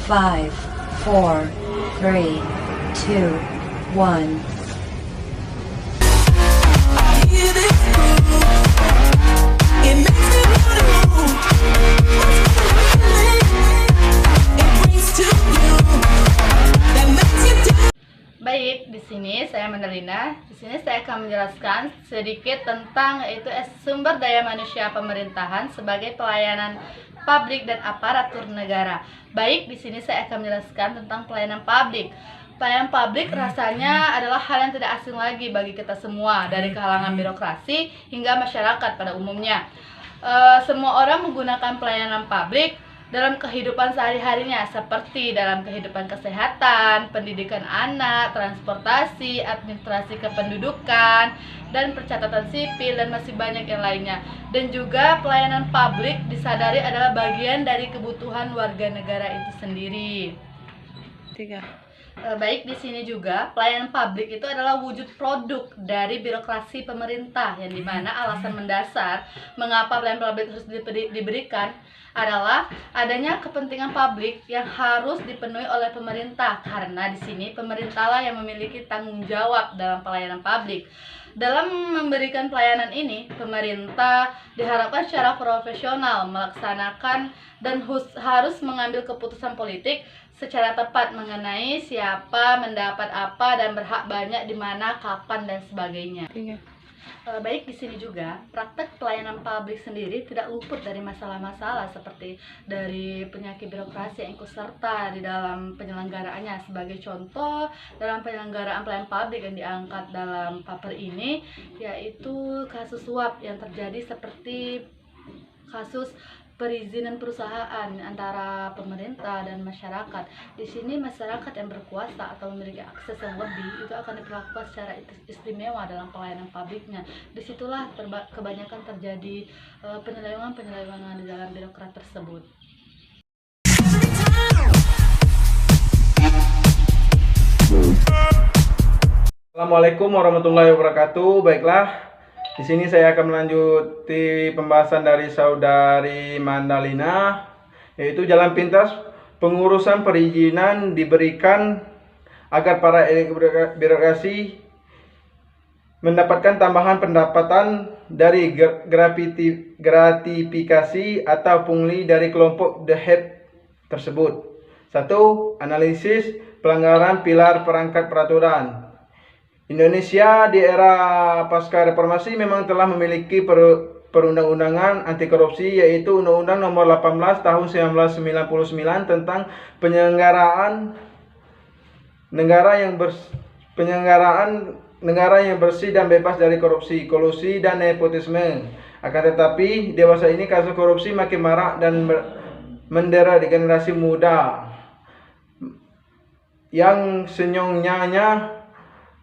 5, 4, 3, 2, 1. Baik, di sini saya Mandalina. Di sini saya akan menjelaskan sedikit tentang yaitu sumber daya manusia pemerintahan sebagai pelayanan publik dan aparatur negara. Baik, di sini saya akan menjelaskan tentang pelayanan publik. Pelayanan publik rasanya adalah hal yang tidak asing lagi bagi kita semua, dari kalangan birokrasi hingga masyarakat pada umumnya. Semua orang menggunakan pelayanan publik dalam kehidupan sehari-harinya, seperti dalam kehidupan kesehatan, pendidikan anak, transportasi, administrasi kependudukan, dan pencatatan sipil, dan masih banyak yang lainnya. Dan juga pelayanan publik disadari adalah bagian dari kebutuhan warga negara itu sendiri. Baik, di sini juga pelayanan publik itu adalah wujud produk dari birokrasi pemerintah, yang dimana alasan mendasar mengapa pelayanan publik harus diberikan adalah adanya kepentingan publik yang harus dipenuhi oleh pemerintah, karena di sini pemerintahlah yang memiliki tanggung jawab dalam pelayanan publik. Dalam memberikan pelayanan ini, pemerintah diharapkan secara profesional melaksanakan dan harus mengambil keputusan politik secara tepat mengenai siapa mendapat apa dan berhak banyak di mana, kapan, dan sebagainya. Baik, di sini juga praktek pelayanan publik sendiri tidak luput dari masalah-masalah seperti dari penyakit birokrasi yang ikut serta di dalam penyelenggaraannya. Sebagai contoh, dalam penyelenggaraan pelayanan publik yang diangkat dalam paper ini yaitu kasus suap yang terjadi, seperti kasus perizinan perusahaan antara pemerintah dan masyarakat. Di sini masyarakat yang berkuasa atau memiliki akses yang lebih itu akan diperlakukan secara istimewa dalam pelayanan publiknya. Disitulah kebanyakan terjadi penyelewengan di dalam birokrat tersebut. Assalamualaikum warahmatullahi wabarakatuh. Baiklah, di sini saya akan melanjuti pembahasan dari saudari Mandalina, yaitu jalan pintas pengurusan perizinan diberikan agar para elit birokrasi mendapatkan tambahan pendapatan dari gratifikasi atau pungli dari kelompok The Head tersebut. 1. Analisis pelanggaran pilar perangkat peraturan. Indonesia di era pasca reformasi memang telah memiliki perundang-undangan anti korupsi, yaitu Undang-Undang Nomor 18 Tahun 1999 tentang penyelenggaraan negara yang bersih dan bebas dari korupsi, kolusi, dan nepotisme. Akan tetapi, dewasa ini kasus korupsi makin marak dan mendera di generasi muda yang senyongnya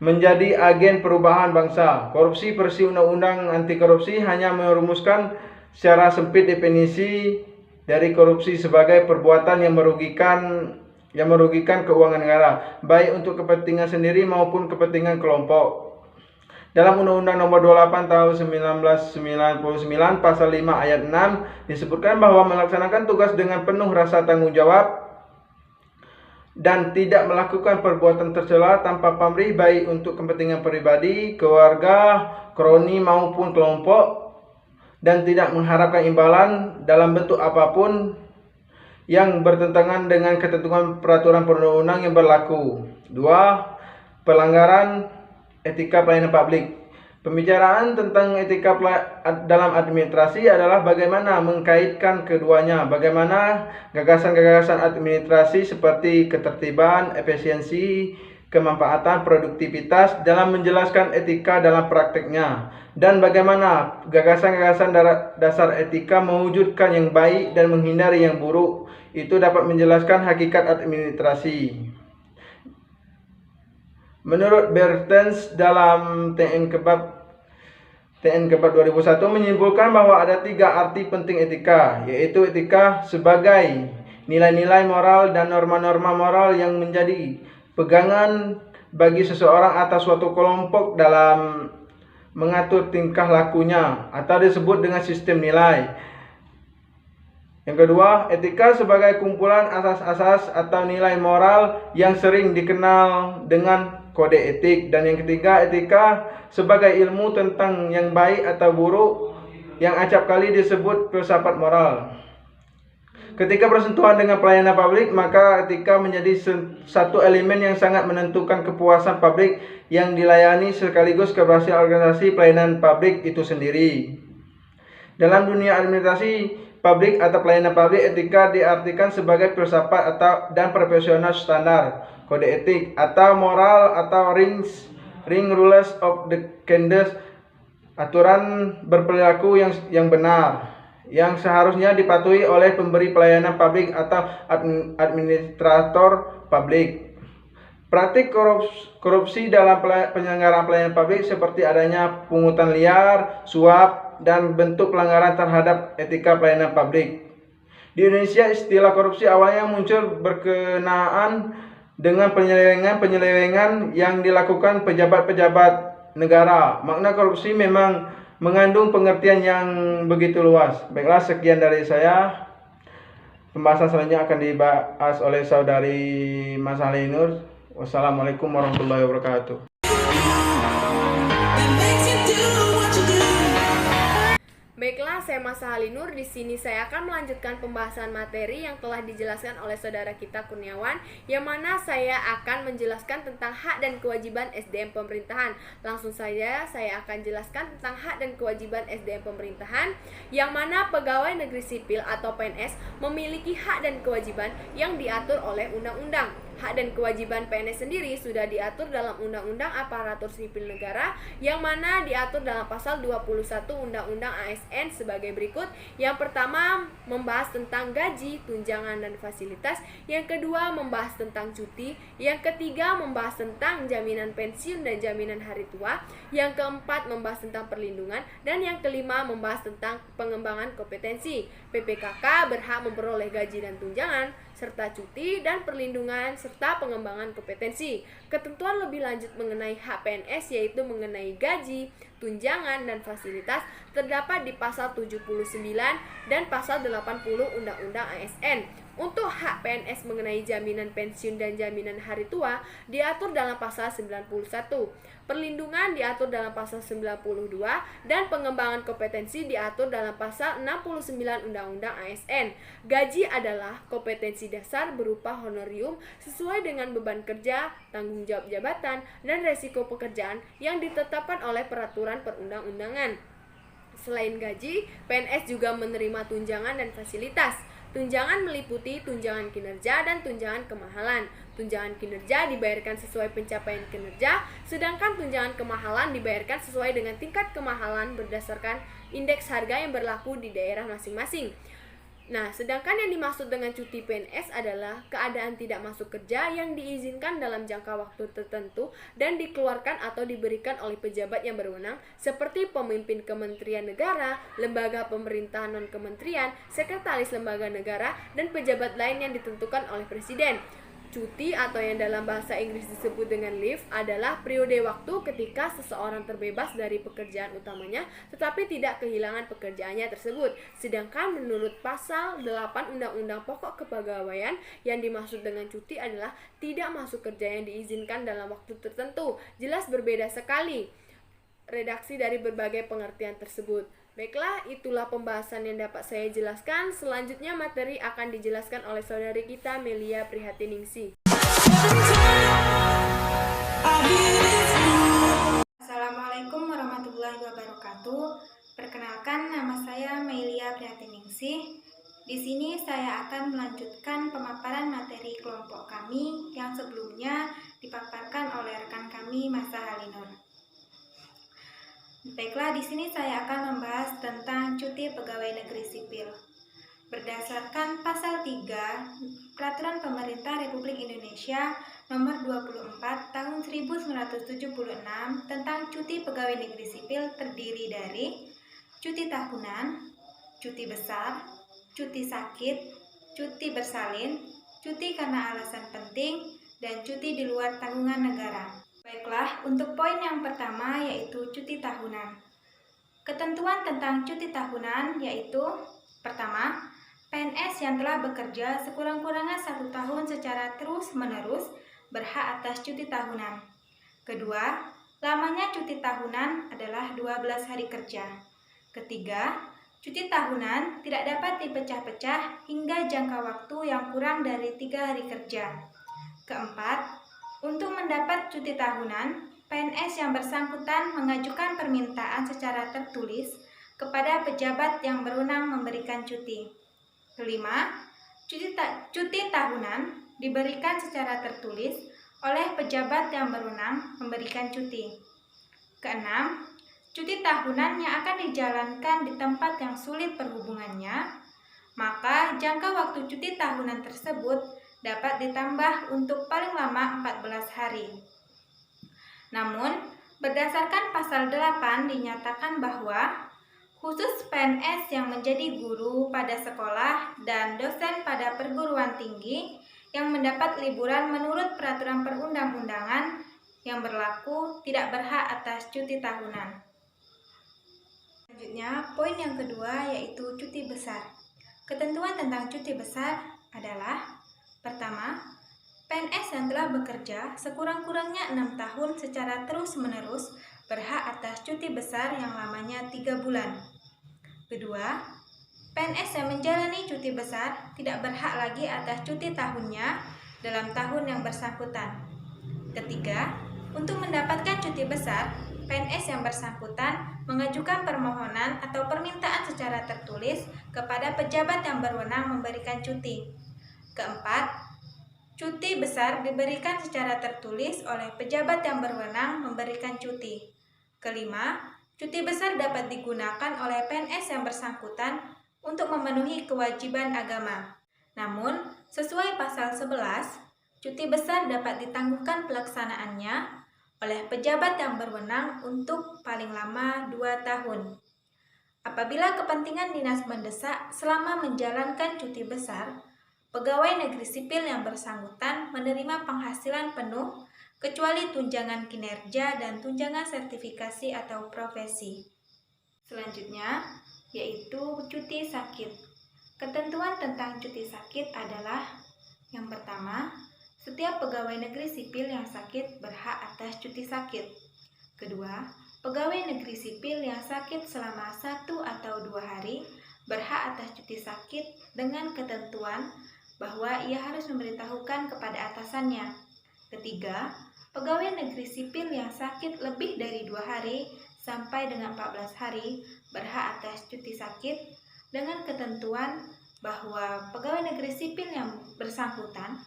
menjadi agen perubahan bangsa. Korupsi versi Undang-Undang Anti Korupsi hanya merumuskan secara sempit definisi dari korupsi sebagai perbuatan yang merugikan keuangan negara, baik untuk kepentingan sendiri maupun kepentingan kelompok. Dalam Undang-Undang Nomor 28 Tahun 1999 Pasal 5 Ayat 6 disebutkan bahwa melaksanakan tugas dengan penuh rasa tanggung jawab dan tidak melakukan perbuatan tercela tanpa pamrih, baik untuk kepentingan pribadi, keluarga, kroni maupun kelompok, dan tidak mengharapkan imbalan dalam bentuk apapun yang bertentangan dengan ketentuan peraturan perundang-undang yang berlaku. 2. Pelanggaran etika pelayanan publik. Pembicaraan tentang etika dalam administrasi adalah bagaimana mengkaitkan keduanya, bagaimana gagasan-gagasan administrasi seperti ketertiban, efisiensi, kemanfaatan, produktivitas dalam menjelaskan etika dalam prakteknya, dan bagaimana gagasan-gagasan dasar etika mewujudkan yang baik dan menghindari yang buruk itu dapat menjelaskan hakikat administrasi. Menurut Bertens dalam TN Kebab 2001 menyimpulkan bahwa ada 3 arti penting etika, yaitu etika sebagai nilai-nilai moral dan norma-norma moral yang menjadi pegangan bagi seseorang atau suatu kelompok dalam mengatur tingkah lakunya, atau disebut dengan sistem nilai. Yang kedua, etika sebagai kumpulan asas-asas atau nilai moral yang sering dikenal dengan kode etik. Dan yang ketiga, etika sebagai ilmu tentang yang baik atau buruk yang acap kali disebut filsafat moral. Ketika bersentuhan dengan pelayanan publik, maka etika menjadi satu elemen yang sangat menentukan kepuasan publik yang dilayani sekaligus keberhasilan organisasi pelayanan publik itu sendiri. Dalam dunia administrasi publik atau pelayanan publik, etika diartikan sebagai filsafat dan profesional standar, kode etik atau moral atau ring rules of the conduct, aturan berperilaku yang benar, yang seharusnya dipatuhi oleh pemberi pelayanan publik atau administrator publik. Praktik korupsi dalam penyelenggaraan pelayanan publik seperti adanya pungutan liar, suap, dan bentuk pelanggaran terhadap etika pelayanan publik. Di Indonesia, istilah korupsi awalnya muncul berkenaan dengan penyelewengan yang dilakukan pejabat-pejabat negara. Makna korupsi memang mengandung pengertian yang begitu luas. Baiklah, sekian dari saya. Pembahasan selanjutnya akan dibahas oleh saudari Mas Halinur. Wassalamualaikum warahmatullahi wabarakatuh. Baiklah, saya Mas Halinur. Di sini saya akan melanjutkan pembahasan materi yang telah dijelaskan oleh saudara kita Kurniawan, yang mana saya akan menjelaskan tentang hak dan kewajiban SDM pemerintahan. Langsung saja saya akan jelaskan tentang hak dan kewajiban SDM pemerintahan, yang mana pegawai negeri sipil atau PNS memiliki hak dan kewajiban yang diatur oleh undang-undang. Hak dan kewajiban PNS sendiri sudah diatur dalam Undang-Undang Aparatur Sipil Negara, yang mana diatur dalam pasal 21 Undang-Undang ASN sebagai berikut. Yang pertama membahas tentang gaji, tunjangan, dan fasilitas. Yang kedua membahas tentang cuti. Yang ketiga membahas tentang jaminan pensiun dan jaminan hari tua. Yang keempat membahas tentang perlindungan. Dan yang kelima membahas tentang pengembangan kompetensi. PPKK berhak memperoleh gaji dan tunjangan, serta cuti dan perlindungan, serta pengembangan kompetensi. Ketentuan lebih lanjut mengenai hak PNS, yaitu mengenai gaji, tunjangan, dan fasilitas, terdapat di pasal 79 dan pasal 80 Undang-Undang ASN. Untuk hak PNS mengenai jaminan pensiun dan jaminan hari tua diatur dalam pasal 91. Perlindungan diatur dalam pasal 92 dan pengembangan kompetensi diatur dalam pasal 69 Undang-Undang ASN. Gaji adalah kompetensi dasar berupa honorium sesuai dengan beban kerja, tanggung jawab jabatan, dan resiko pekerjaan yang ditetapkan oleh peraturan perundang-undangan. Selain gaji, PNS juga menerima tunjangan dan fasilitas. Tunjangan meliputi tunjangan kinerja dan tunjangan kemahalan. Tunjangan kinerja dibayarkan sesuai pencapaian kinerja, sedangkan tunjangan kemahalan dibayarkan sesuai dengan tingkat kemahalan berdasarkan indeks harga yang berlaku di daerah masing-masing. Nah, sedangkan yang dimaksud dengan cuti PNS adalah keadaan tidak masuk kerja yang diizinkan dalam jangka waktu tertentu dan dikeluarkan atau diberikan oleh pejabat yang berwenang seperti pemimpin kementerian negara, lembaga pemerintahan non-kementerian, sekretaris lembaga negara, dan pejabat lain yang ditentukan oleh presiden. Cuti atau yang dalam bahasa Inggris disebut dengan leave adalah periode waktu ketika seseorang terbebas dari pekerjaan utamanya tetapi tidak kehilangan pekerjaannya tersebut. Sedangkan menurut pasal 8 Undang-Undang Pokok Kepegawaian, yang dimaksud dengan cuti adalah tidak masuk kerja yang diizinkan dalam waktu tertentu. Jelas berbeda sekali redaksi dari berbagai pengertian tersebut. Baiklah, itulah pembahasan yang dapat saya jelaskan. Selanjutnya materi akan dijelaskan oleh saudari kita Melia Prihatiningsih. Assalamualaikum warahmatullahi wabarakatuh. Perkenalkan, nama saya Melia Prihatiningsih. Di sini saya akan melanjutkan pemaparan materi kelompok kami yang sebelumnya dipaparkan oleh rekan kami Mas Halinur. Baiklah, di sini saya akan membahas tentang cuti pegawai negeri sipil. Berdasarkan pasal 3 Peraturan Pemerintah Republik Indonesia Nomor 24 Tahun 1976 tentang cuti pegawai negeri sipil terdiri dari cuti tahunan, cuti besar, cuti sakit, cuti bersalin, cuti karena alasan penting, dan cuti di luar tanggungan negara. Baiklah, untuk poin yang pertama yaitu cuti tahunan. Ketentuan tentang cuti tahunan yaitu: pertama, PNS yang telah bekerja sekurang-kurangnya 1 tahun secara terus-menerus berhak atas cuti tahunan. Kedua, lamanya cuti tahunan adalah 12 hari kerja. Ketiga, cuti tahunan tidak dapat dipecah-pecah hingga jangka waktu yang kurang dari 3 hari kerja. Keempat, untuk mendapat cuti tahunan, PNS yang bersangkutan mengajukan permintaan secara tertulis kepada pejabat yang berwenang memberikan cuti. Kelima, cuti tahunan diberikan secara tertulis oleh pejabat yang berwenang memberikan cuti. Keenam, cuti tahunan yang akan dijalankan di tempat yang sulit perhubungannya, maka jangka waktu cuti tahunan tersebut dapat ditambah untuk paling lama 14 hari. Namun, berdasarkan pasal 8 dinyatakan bahwa khusus PNS yang menjadi guru pada sekolah dan dosen pada perguruan tinggi yang mendapat liburan menurut peraturan perundang-undangan yang berlaku tidak berhak atas cuti tahunan. Selanjutnya, poin yang kedua yaitu cuti besar. Ketentuan tentang cuti besar adalah: pertama, PNS yang telah bekerja sekurang-kurangnya 6 tahun secara terus-menerus berhak atas cuti besar yang lamanya 3 bulan. Kedua, PNS yang menjalani cuti besar tidak berhak lagi atas cuti tahunnya dalam tahun yang bersangkutan. Ketiga, untuk mendapatkan cuti besar, PNS yang bersangkutan mengajukan permohonan atau permintaan secara tertulis kepada pejabat yang berwenang memberikan cuti. Keempat, cuti besar diberikan secara tertulis oleh pejabat yang berwenang memberikan cuti. Kelima, cuti besar dapat digunakan oleh PNS yang bersangkutan untuk memenuhi kewajiban agama. Namun, sesuai pasal 11, cuti besar dapat ditangguhkan pelaksanaannya oleh pejabat yang berwenang untuk paling lama 2 tahun. Apabila kepentingan dinas mendesak selama menjalankan cuti besar, pegawai negeri sipil yang bersangkutan menerima penghasilan penuh kecuali tunjangan kinerja dan tunjangan sertifikasi atau profesi. Selanjutnya, yaitu cuti sakit. Ketentuan tentang cuti sakit adalah: yang pertama, setiap pegawai negeri sipil yang sakit berhak atas cuti sakit. Kedua, pegawai negeri sipil yang sakit selama 1 atau 2 hari berhak atas cuti sakit dengan ketentuan bahwa ia harus memberitahukan kepada atasannya. Ketiga, pegawai negeri sipil yang sakit lebih dari 2 hari sampai dengan 14 hari berhak atas cuti sakit dengan ketentuan bahwa pegawai negeri sipil yang bersangkutan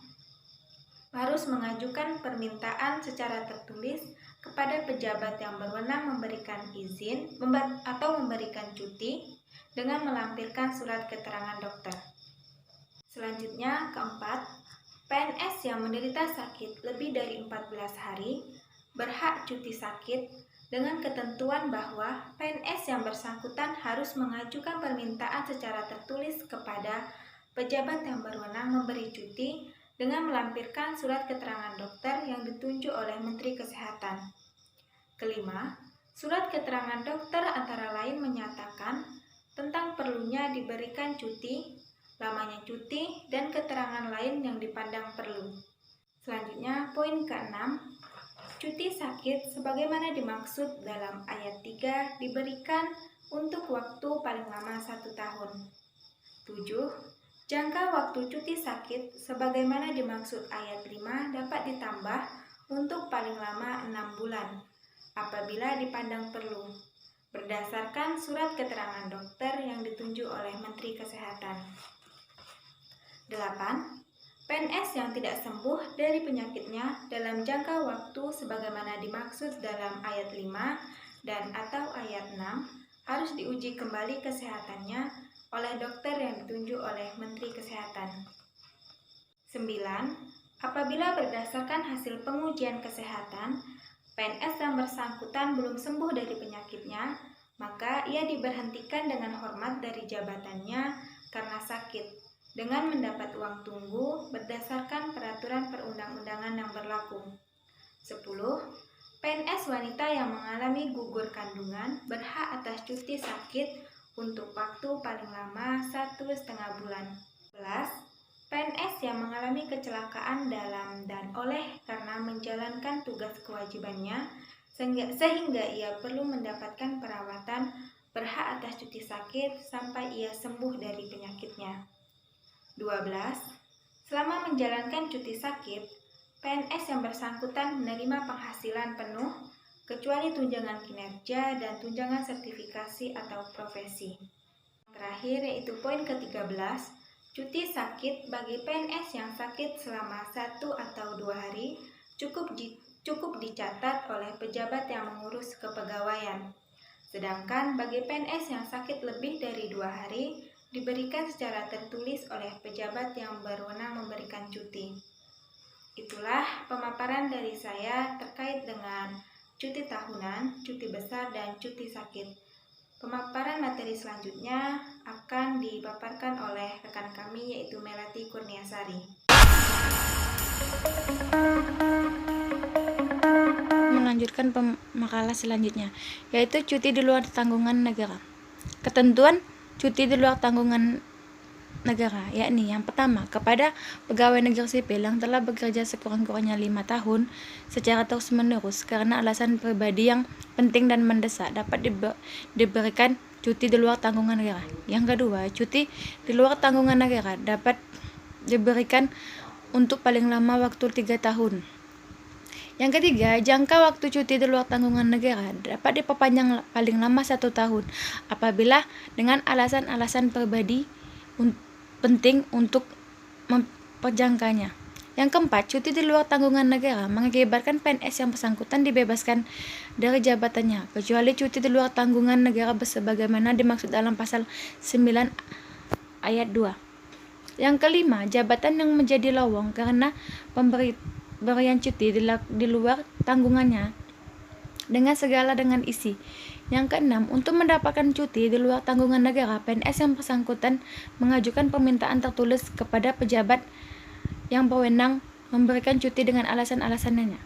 harus mengajukan permintaan secara tertulis kepada pejabat yang berwenang memberikan izin atau memberikan cuti dengan melampirkan surat keterangan dokter. Selanjutnya, keempat, PNS yang menderita sakit lebih dari 14 hari berhak cuti sakit dengan ketentuan bahwa PNS yang bersangkutan harus mengajukan permintaan secara tertulis kepada pejabat yang berwenang memberi cuti dengan melampirkan surat keterangan dokter yang ditunjuk oleh Menteri Kesehatan. Kelima, surat keterangan dokter antara lain menyatakan tentang perlunya diberikan cuti, lamanya cuti, dan keterangan lain yang dipandang perlu. Selanjutnya, poin ke-6, cuti sakit sebagaimana dimaksud dalam ayat 3 diberikan untuk waktu paling lama 1 tahun. 7. Jangka waktu cuti sakit sebagaimana dimaksud ayat 5 dapat ditambah untuk paling lama 6 bulan apabila dipandang perlu, berdasarkan surat keterangan dokter yang ditunjuk oleh Menteri Kesehatan. 8. PNS yang tidak sembuh dari penyakitnya dalam jangka waktu sebagaimana dimaksud dalam ayat 5 dan atau ayat 6 harus diuji kembali kesehatannya oleh dokter yang ditunjuk oleh Menteri Kesehatan. 9. Apabila berdasarkan hasil pengujian kesehatan, PNS yang bersangkutan belum sembuh dari penyakitnya, maka ia diberhentikan dengan hormat dari jabatannya karena sakit, dengan mendapat uang tunggu berdasarkan peraturan perundang-undangan yang berlaku. 10. PNS wanita yang mengalami gugur kandungan berhak atas cuti sakit untuk waktu paling lama 1,5 bulan. 11. PNS yang mengalami kecelakaan dalam dan oleh karena menjalankan tugas kewajibannya sehingga ia perlu mendapatkan perawatan berhak atas cuti sakit sampai ia sembuh dari penyakitnya. 12. Selama menjalankan cuti sakit, PNS yang bersangkutan menerima penghasilan penuh kecuali tunjangan kinerja dan tunjangan sertifikasi atau profesi. Terakhir yaitu poin ke-13, cuti sakit bagi PNS yang sakit selama 1 atau 2 hari cukup dicatat oleh pejabat yang mengurus kepegawaian. Sedangkan bagi PNS yang sakit lebih dari 2 hari, diberikan secara tertulis oleh pejabat yang berwenang memberikan cuti. Itulah pemaparan dari saya terkait dengan cuti tahunan, cuti besar, dan cuti sakit. Pemaparan materi selanjutnya akan dipaparkan oleh rekan kami yaitu Melati Kurniasari. Melanjutkan makalah selanjutnya, yaitu cuti di luar tanggungan negara. Ketentuan cuti di luar tanggungan negara, yakni yang pertama, kepada pegawai negeri sipil yang telah bekerja sekurang-kurangnya 5 tahun secara terus-menerus karena alasan pribadi yang penting dan mendesak dapat diberikan cuti di luar tanggungan negara. Yang kedua, cuti di luar tanggungan negara dapat diberikan untuk paling lama waktu 3 tahun. Yang ketiga, jangka waktu cuti di luar tanggungan negara dapat diperpanjang paling lama 1 tahun apabila dengan alasan-alasan pribadi penting untuk memperjangkanya. Yang keempat, cuti di luar tanggungan negara mengakibatkan PNS yang bersangkutan dibebaskan dari jabatannya, kecuali cuti di luar tanggungan negara sebagaimana dimaksud dalam pasal 9 ayat 2. Yang kelima, jabatan yang menjadi lowong karena pemberian cuti di luar tanggungannya dengan isi. Yang keenam, untuk mendapatkan cuti di luar tanggungan negara, PNS yang bersangkutan mengajukan permintaan tertulis kepada pejabat yang berwenang memberikan cuti dengan alasan-alasannya.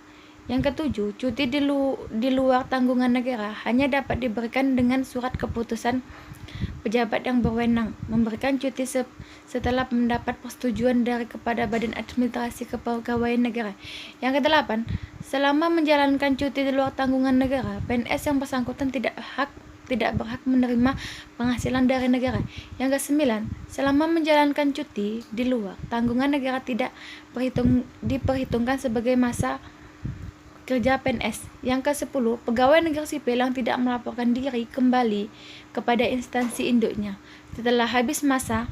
Yang ketujuh, cuti di luar tanggungan negara hanya dapat diberikan dengan surat keputusan pejabat yang berwenang memberikan cuti setelah mendapat persetujuan dari kepada Badan Administrasi Kepegawaian Negara. Yang kedelapan, selama menjalankan cuti di luar tanggungan negara, PNS yang bersangkutan tidak berhak menerima penghasilan dari negara. Yang kesembilan, selama menjalankan cuti di luar tanggungan negara tidak diperhitungkan sebagai masa kerja PNS. Yang ke-10, pegawai negeri sipil yang tidak melaporkan diri kembali kepada instansi induknya setelah habis masa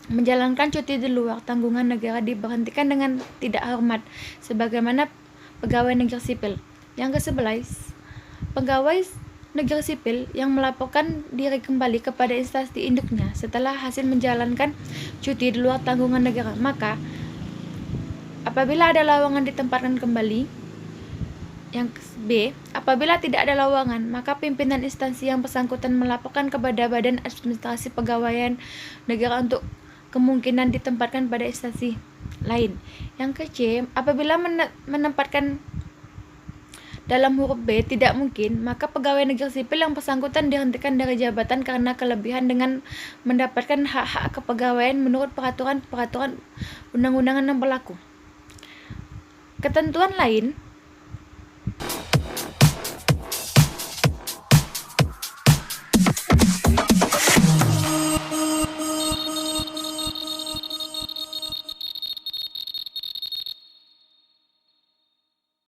menjalankan cuti di luar tanggungan negara diberhentikan dengan tidak hormat sebagaimana pegawai negeri sipil. Yang ke-11, pegawai negeri sipil yang melaporkan diri kembali kepada instansi induknya setelah hasil menjalankan cuti di luar tanggungan negara, maka apabila ada lowongan ditempatkan kembali. Yang B, apabila tidak ada lowongan, maka pimpinan instansi yang bersangkutan melaporkan kepada Badan Administrasi Pegawaian Negara untuk kemungkinan ditempatkan pada instansi lain. Yang ke C, apabila menempatkan dalam huruf B tidak mungkin, maka pegawai negeri sipil yang bersangkutan dihentikan dari jabatan karena kelebihan dengan mendapatkan hak-hak kepegawaian menurut peraturan undang-undangan yang berlaku. Ketentuan lain